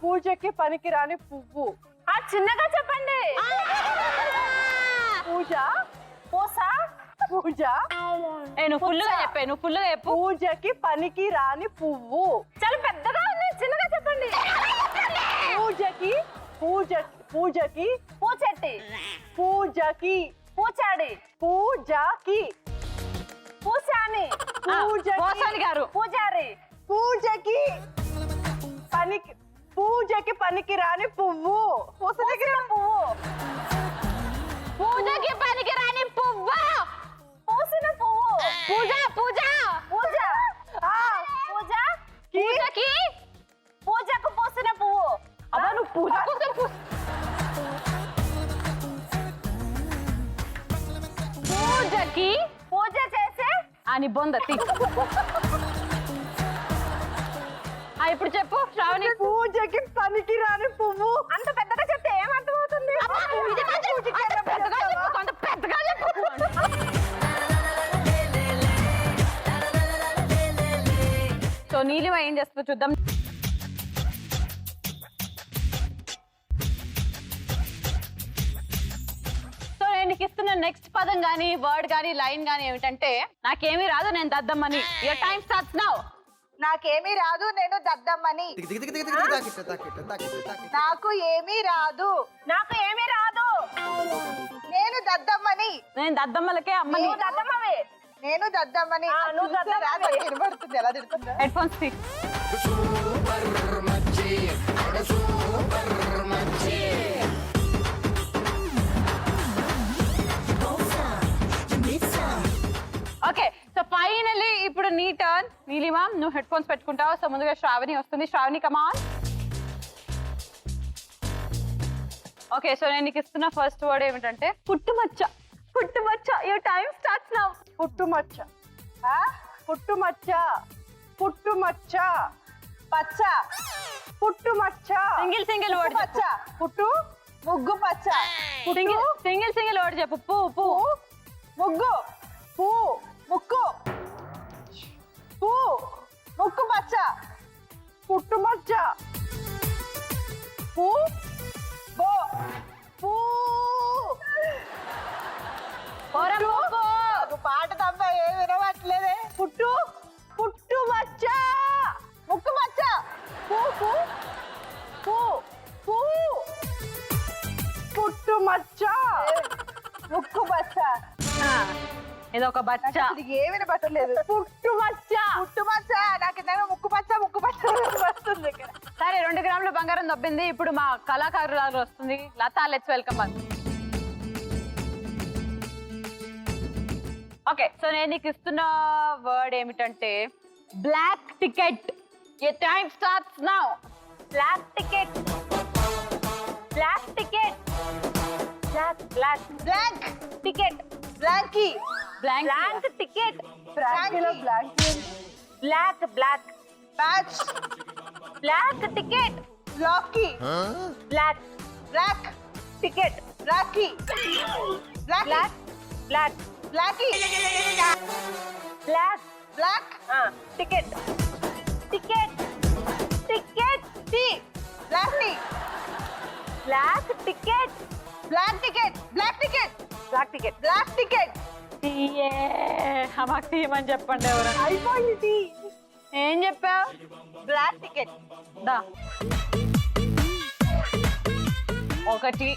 పూజకి పనికిరాని పువ్వు. చిన్నగా చెప్పండి. పూజ. పూస. పూజ. నువ్వు ఫుల్గా చెప్పే. నువ్వు ఫుల్గా చెప్పు. పూజకి పనికి రాని పువ్వు. చాలా పెద్దగా ఉంది, చిన్నగా చెప్పండి. పూజకి పూజకి పూచెట్టి. పూజకి పూచాడి. పూజకి పూసాని. పోసాని గారు. పూజారి. పూజకి పనికి రాని పువ్వు. పూసిన పువ్వు. పూజకి పనికిరాని పువ్వు. పూసిన పువ్వు. పూజ పూజ పూజ. పూజ. పూజకి పూజకు పూసిన పువ్వు. అబ్బా నువ్వు పూజ పూజకి పూజ చేసే అని బొందతి. ఇప్పుడు చెప్పు శ్రావణి. పూజకి పనికి రాని పువ్వు. అంత పెద్దగా చెప్తే ఏమర్థమవుతుంది? పెద్దగా చెప్పు, కొంత పెద్దగా చెప్పు. సో నీలిమ ఏం చేస్తుందో చూద్దాం. సో నేను నీకు ఇస్తున్న నెక్స్ట్ పదం గానీ వర్డ్ గానీ లైన్ గానీ ఏమిటంటే నాకేమీ రాదు నేను దద్దమ్మని. Your time starts now. నాకేమీ రాదు, నేను దద్దమ్మని. నాకు ఏమీ రాదు. నాకు ఏమీ రాదు, నేను దద్దమ్మని. నేను దద్దమ్మలకే అమ్మని. నువ్వు దద్దమ్మవే. నేను దద్దమ్మని. నువ్వు దద్దమ్మవే. వినబడుతుంది, ఎలా తిడుతుందా? హెడ్ ఫోన్స్ తీ. ఓకే సో ఫైనల్లీ ఇప్పుడు నీ టర్న్. నీలిమా నువ్వు హెడ్ ఫోన్స్ పెట్టుకుంటావు. సో ముందుగా శ్రావణి వస్తుంది. శ్రావణి కమాన్. ఓకే సో నేను నీకు ఇస్తున్న ఫస్ట్ వర్డ్ ఏమిటంటే పుట్టుమచ్చ. పుట్టుమచ్చ. Your time starts now. పుట్టుమచ్చ. పుట్టుమచ్చ. పుట్టుమచ్చ. పచ్చ. పుట్టుమచ్చ. సింగిల్ వర్డ్ పచ్చ. పుట్టు ముగ్గు పచ్చ. సింగిల్ వర్డ్ చెప్పు. పూ ముగ్గు. పూ ముక్కు. పూ ముక్కు పచ్చ. పుట్టుమచ్చ. పూ బో. పూ నువ్వు పాట తప్ప ఏం వినవట్లేదే. పుట్టుమచ్చ. ముక్కు పచ్చ. పూ పూ పూ పూ పుట్టుమచ్చ. ముక్కు పచ్చ. ఇది ఒక బచ్చ. ఇది ఏ వినపట్టలేదు. పుట్టుమచ్చ. పుట్టుమచ్చ. నాకేమో ముక్కు పచ్చ వస్తుంది ఇక్కడ. సరే 2 గ్రాముల బంగారం దొబ్బింది. ఇప్పుడు మా కళాకారురాలు వస్తుంది. Latha, let's welcome. Okay so నేను నీకు ఇస్తున్న వర్డ్ ఏమిటంటే black ticket. Your time starts now. Black ticket. Black ticket. Black ticket. బ్లాంకీ. Blank ticket. బ్లాంకీలో బ్లాంకీ. Black batch. Black ticket. బ్లాకీ. Black ticket. బ్లాకీ. బ్లాకీ. Black ticket. Ticket. Tea. Black tea. Black ticket. Black ticket. మాకు తీయమని చెప్పండి ఎవరు. అయిపోయింది టీ. ఏం చెప్పావు? Black ticket. దా 1 2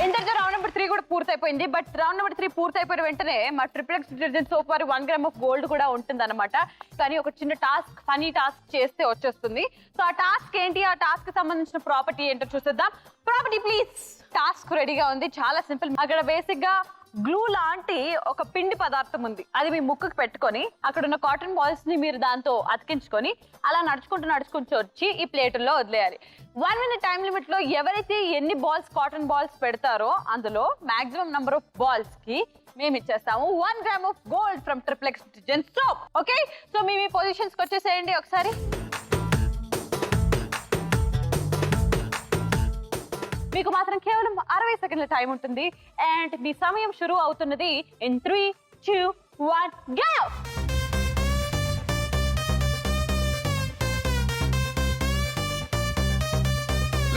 ఇంటర్ రౌండ్ నెంబర్ 3 కూడా పూర్తయిపోయింది. బట్ రౌండ్ నెంబర్ 3 పూర్తయిపోయిన వెంటనే మా ట్రిప్లెక్స్ డిటర్జెంట్ సోప్ వారి 1 గ్రామ్ ఆఫ్ గోల్డ్ కూడా ఉంటుంది అనమాట. కానీ ఒక చిన్న టాస్క్, ఫనీ టాస్క్ చేస్తే వచ్చేస్తుంది. సో ఆ టాస్క్ ఏంటి, ఆ టాస్క్ సంబంధించిన ప్రాపర్టీ ఏంటో చూసేద్దాం. Property please. టాస్క్ రెడీగా ఉంది, చాలా సింపుల్. అక్కడ బేసిక్ గా గ్లూ లాంటి ఒక పిండి పదార్థం ఉంది. అది మీ ముక్కుకు పెట్టుకొని అక్కడ ఉన్న కాటన్ బాల్స్ ని మీరు దాంతో అతికించుకొని అలా నడుచుకుంటూ వచ్చి ఈ ప్లేటుల్లో వదిలేయాలి. 1 minute టైం లిమిట్ లో ఎవరైతే ఎన్ని బాల్స్, కాటన్ బాల్స్ పెడతారో అందులో మాక్సిమం నంబర్ ఆఫ్ బాల్స్ కి మేము ఇచ్చేస్తాము 1 gram of gold from triplex detergent soap. Okay, so me positions కి వచ్చేసేయండి ఒకసారి. మీకు మాత్రం కేవలం 60 సెకండ్ల టైం ఉంటుంది. అండ్ మీ సమయం షురూ అవుతున్నది ఇన్ 3, 2, 1 గో.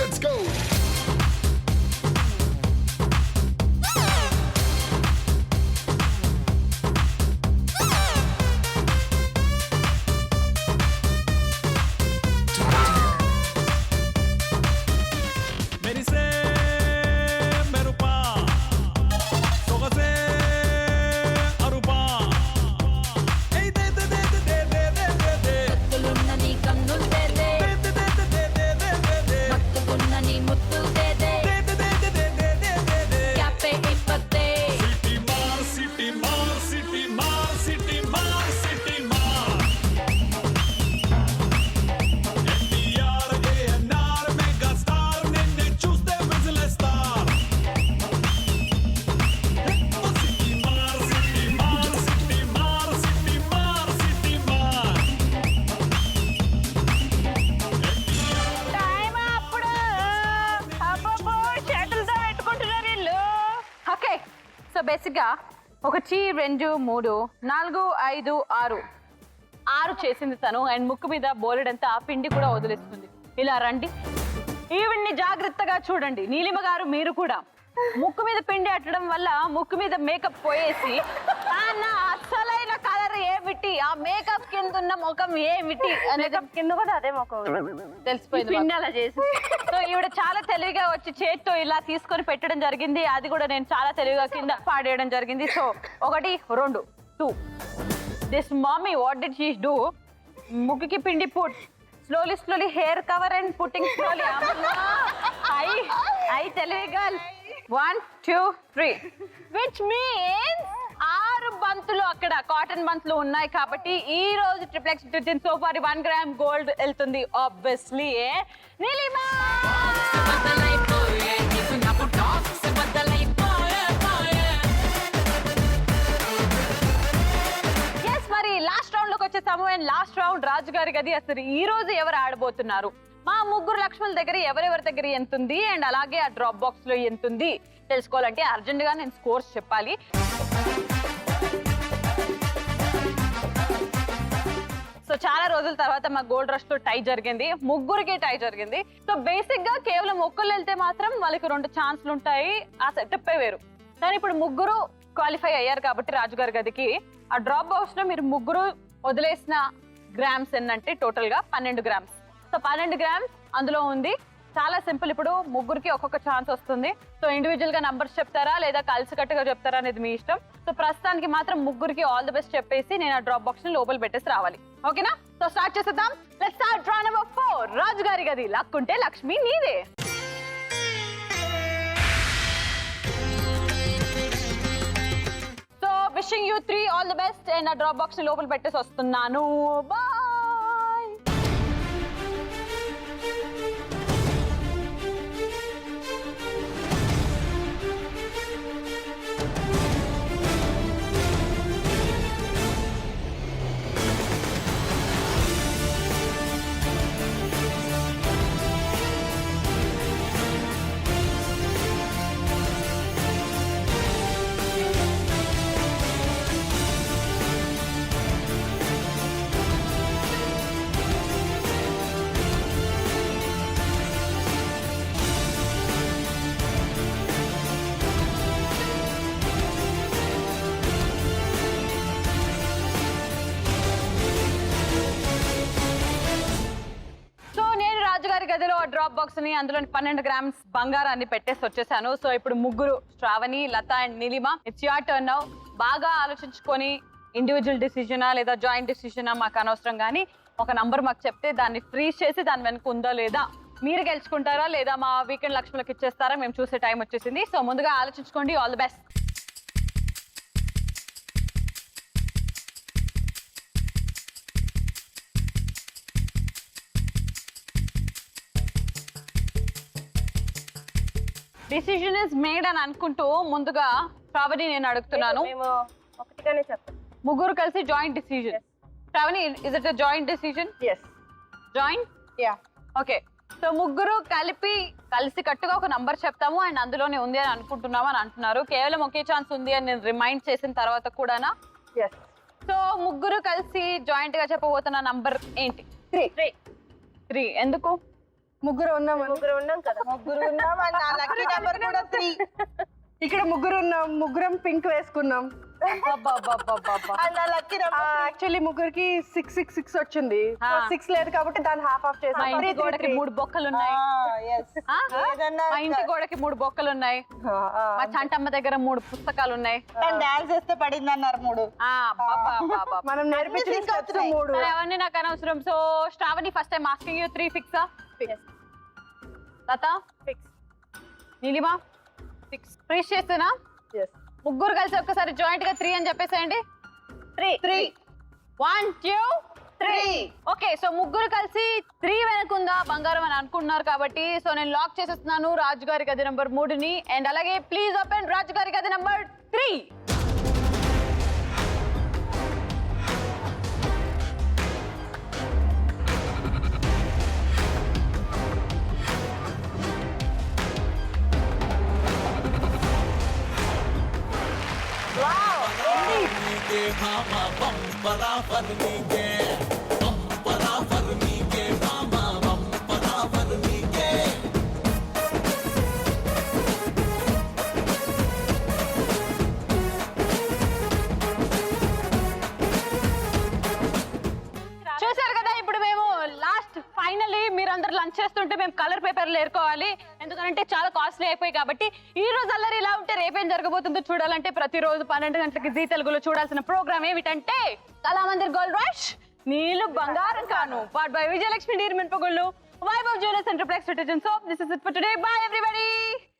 Let's go. మెరిసే మెరుపా సొగసే అరుపా ఏయ్ దే దే దే దే దే దే దే దే కత్తులున్న నీ కన్నులు తేదే దే దే దే దే దే దే దే మత్తుకున్న నీ ముత్తులు తేదే దే దే దే దే దే దే దే దే క్యాపే ఇప్పతే సిటీ మార్ సిటీ మార్ సిటీ మార్ సిటీ మార్ సిటీ మార్ ఎన్టీఆర్ ఏఎన్ఆర్ మెగా స్టార్ నిన్నే చూస్తే విజిలేస్తార్ సిటీ మార్ సిటీ మార్ సిటీ మార్ సిటీ మార్ సిటీ మార్ టైం అప్పుడు అబ్బబ్బో చేతులతో పెట్టుకుంటున్నారు వీళ్ళు. ఓకే, సో బేసిక్ గా 1, 2, 3, 4, 5, 6 చేసింది తను. అండ్ ముక్కు మీద బోలెడంతా పిండి కూడా వదిలేస్తుంది. ఇలా రండి, ఈవిడ్ని జాగ్రత్తగా చూడండి. నీలిమ గారు మీరు కూడా ముక్కు మీద పిండి అట్టడం వల్ల ముక్కు మీద మేకప్ పోయేసి నా అసలైన కలర్ ఏమిటి, ఆ మేకప్ కింద ఉన్న ముఖం ఏమిటి అనేది కింద కూడా అదే మొక్క తెలిసిపోయింది. పిండి అలా చేసి సో ఈవిడ చాలా తెలివిగా వచ్చి చేత్తో ఇలా తీసుకొని పెట్టడం జరిగింది. అది కూడా నేను చాలా తెలివిగా కింద పాడేయడం జరిగింది. So 1, 2, 2. This mummy what did she do? ముక్కుకి పిండి put slowly hair cover and putting slowly. I తెలివిగా 1, 2, 3 విచ్ మీన్స్ 6 బంతులు అక్కడ కాటన్ బంతులు ఉన్నాయి. కాబట్టి ఈ రోజు ట్రిప్లెక్స్ డిటర్జెంట్ సోప్ వారి 1 గ్రామ్ గోల్డ్ వెళ్తుంది ఆబ్వియస్లీ. నీలిమా బద్దలైపోయే నీకు నాకు టాక్స్ బద్దలైపోయే ఎస్, మరి లాస్ట్ రౌండ్ లోకి వచ్చేసాము. అండ్ లాస్ట్ రౌండ్ రాజు గారి గది. అసలు ఈ రోజు ఎవరు ఆడబోతున్నారు, మా ముగ్గురు లక్ష్మణుల దగ్గర ఎవరెవరి దగ్గర ఎంత ఉంది, అండ్ అలాగే ఆ డ్రాప్ బాక్స్ లో ఎంత ఉంది తెలుసుకోవాలంటే అర్జెంట్ గా నేను స్కోర్స్ చెప్పాలి. సో చాలా రోజుల తర్వాత మా గోల్డ్ రష్ తో టై జరిగింది, ముగ్గురికి టై జరిగింది. సో బేసిక్ గా కేవలం ఒక్కళ్ళు వెళ్తే మాత్రం వాళ్ళకి 2 ఛాన్స్లు ఉంటాయి. ఆ సెటప్ వేరు. కానీ ఇప్పుడు ముగ్గురు క్వాలిఫై అయ్యారు కాబట్టి రాజుగారి గదికి ఆ డ్రాప్ బాక్స్ లో మీరు ముగ్గురు వదిలేసిన గ్రామ్స్ ఎన్నంటే టోటల్ గా 12 గ్రామ్స్. సో 12 గ్రామ్స్ అందులో ఉంది. చాలా సింపుల్. ఇప్పుడు ముగ్గురికి ఒక్కొక్క ఛాన్స్ వస్తుంది. సో ఇండివిజువల్ గా నంబర్స్ చెప్తారా లేదా కలిసికట్టుగా చెప్తారా అనేది మీ ఇష్టం. సో ప్రస్తుతానికి మాత్రం ముగ్గురికి ఆల్ ది బెస్ట్ చెప్పేసి నేను ఆ డ్రాప్ బాక్స్ ని లోపల పెట్టేసి రావాలి. ఓకేనా? సో స్టార్ట్ చేసేద్దాం. Let's start draw number 4. రాజు గారి గది. లక్కుంటే లక్ష్మి నీదే. So wishing you 3 all the best. And ఆ డ్రాప్ బాక్స్ ని లోపల పెట్టేసి వస్తున్నాను. బాయ్. డ్రాప్ బాక్స్ ని అందులో 12 గ్రామ్స్ బంగారాన్ని పెట్టేసి వచ్చేసాను. సో ఇప్పుడు ముగ్గురు Shravani, Latha and Neelima, it's your turn now. బాగా ఆలోచించుకొని ఇండివిజువల్ డిసిజనా లేదా జాయింట్ డిసిజనా మాకు అనవసరం, కానీ ఒక నంబర్ మాకు చెప్తే దాన్ని ఫ్రీజ్ చేసి దాని వెనక ఉందా లేదా మీరు గెలుచుకుంటారా లేదా మా వీకెండ్ లక్ష్ములకు ఇచ్చేస్తారా మేము చూసే టైం వచ్చేసింది. సో ముందుగా ఆలోచించుకోండి. All the best. Decision is made అని అనుకుంటూ ముందుగా శ్రావణి నేను అడుగుతున్నాను. మేము ఒకటిగానే చెప్తాం. ముగ్గురు కలిసి joint decision. Shravani, is it joint decision? Yes. Joint? Yeah. Okay. So ముగ్గురు కలిసి కట్టుగా ఒక నంబర్ చెప్తాము అండ్ అందులోనే ఉంది అని అనుకుంటున్నాము అని అంటున్నారు. కేవలం ఒకే ఛాన్స్ ఉంది అని నేను రిమైండ్ చేసిన తర్వాత కూడానా? ఎస్. సో ముగ్గురు కలిసి జాయింట్ గా చెప్పబోతున్న నంబర్ ఏంటి? 3. ఎందుకు? ముగ్గురు ఉన్నాం కదా. ముగ్గురు ఉన్నాం అండ్ నా లక్కీ నెంబర్ కూడా 3. ఇక్కడ ముగ్గురు ఉన్నాం, ముగ్గురం పింక్ వేసుకున్నాం. అండ్ నా లక్కీ నెంబర్ యాక్చువల్లీ ముగ్గురికి 6 వచ్చింది. ఆ. 6 లేదు కాబట్టి దాన్ని హాఫ్ మా ఇంటి గోడకి 3 బొక్కలు ఉన్నాయి. ఆ? మా ఇంటి గోడకి 3 బొక్కలు ఉన్నాయి. మా చంటమ్మ దగ్గర 3 పుస్తకాలు ఉన్నాయి. డాన్స్ చేస్తే పడింది అన్నారు 3. మనం నేర్పించిన steps 3. సరే, అవన్నీ నాకు అనవసరం. So Shravani, first time asking you 3 ఫిక్సా? Latha fix. Neelima fix. Freeze చేస్తేనా? ఎస్. ముగ్గురు కలిసి ఒక్కసారి జాయింట్ గా 3 అని చెప్పేసేయండి. 3. 1 2 3. ఓకే. సో ముగ్గురు కలిసి 3 వెనకుందా బంగారం అని అనుకుంటున్నారు కాబట్టి సో నేను లాక్ చేసేస్తున్నాను రాజు గారి గది నెంబర్ 3ని. అండ్ అలాగే ప్లీజ్ ఓపెన్ రాజు గారి గది నెంబర్ 3. చూసారు కదా, ఇప్పుడు మేము లాస్ట్ ఫైనల్లీ మీరందరూ లంచ్ చేస్తుంటే మేము కలర్ పేపర్లు ఏరుకోవాలి. ఎందుకంటే చాలా కాస్ట్లీ అయిపోయి కాబట్టి. ఈ రోజు అల్లరి ఇలా ఉంటే రేపేం జరగబోతుందో చూడాలంటే ప్రతిరోజు 12 గంటలకి జీ తెలుగులో చూడాల్సిన ప్రోగ్రామ్ ఏమిటంటే కళామందిర్ గోల్డ్ రష్ నీళ్ళు బంగారం కాను పార్ట్ బై విజయలక్ష్మి నీరు మినపగుళ్ళు Vaibhav jewellers enterprise detergent soap. This is it for today. By everybody.